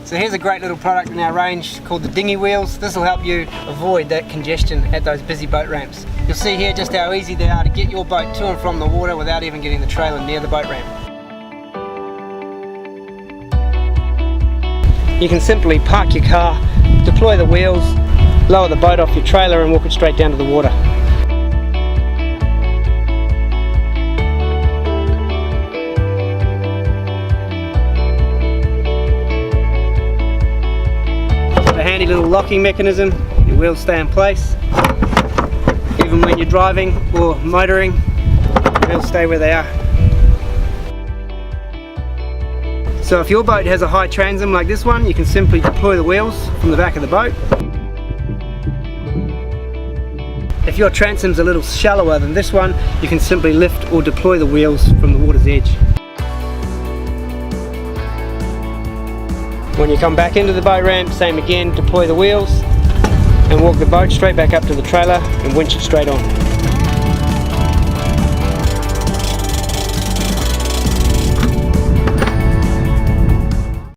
So here's a great little product in our range called the Dinghy Wheels. This will help you avoid that congestion at those busy boat ramps. You'll see here just how easy they are to get your boat to and from the water without even getting the trailer near the boat ramp. You can simply park your car, deploy the wheels, lower the boat off your trailer and walk it straight down to the water. A handy little locking mechanism, your wheels stay in place. Even when you're driving or motoring, the wheels stay where they are. So if your boat has a high transom like this one, you can simply deploy the wheels from the back of the boat. If your transom's a little shallower than this one, you can simply lift or deploy the wheels from the water's edge. When you come back into the boat ramp, same again, deploy the wheels and walk the boat straight back up to the trailer and winch it straight on.